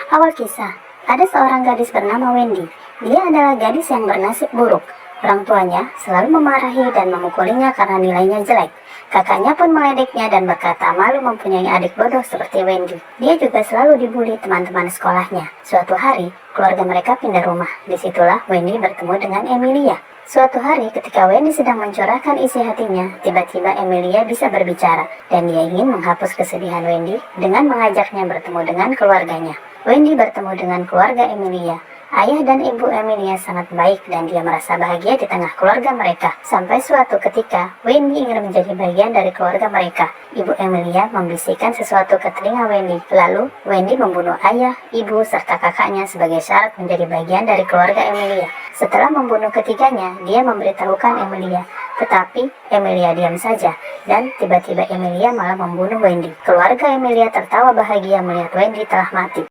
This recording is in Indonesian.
Awal kisah, ada seorang gadis bernama Wendy. Dia adalah gadis yang bernasib buruk. Orang tuanya selalu memarahi dan memukulinya karena nilainya jelek. Kakaknya pun meledeknya dan berkata malu mempunyai adik bodoh seperti Wendy. Dia juga selalu dibully teman-teman sekolahnya. Suatu hari, keluarga mereka pindah rumah. Disitulah Wendy bertemu dengan Emilia. Suatu hari ketika Wendy sedang mencurahkan isi hatinya, tiba-tiba Emilia bisa berbicara dan dia ingin menghapus kesedihan Wendy dengan mengajaknya bertemu dengan keluarganya. Wendy bertemu dengan keluarga Emilia. Ayah dan ibu Emilia sangat baik dan dia merasa bahagia di tengah keluarga mereka. Sampai suatu ketika, Wendy ingin menjadi bagian dari keluarga mereka. Ibu Emilia membisikkan sesuatu ke telinga Wendy. Lalu, Wendy membunuh ayah, ibu, serta kakaknya sebagai syarat menjadi bagian dari keluarga Emilia. Setelah membunuh ketiganya, dia memberitahukan Emilia. Tetapi, Emilia diam saja, dan tiba-tiba Emilia malah membunuh Wendy. Keluarga Emilia tertawa bahagia melihat Wendy telah mati.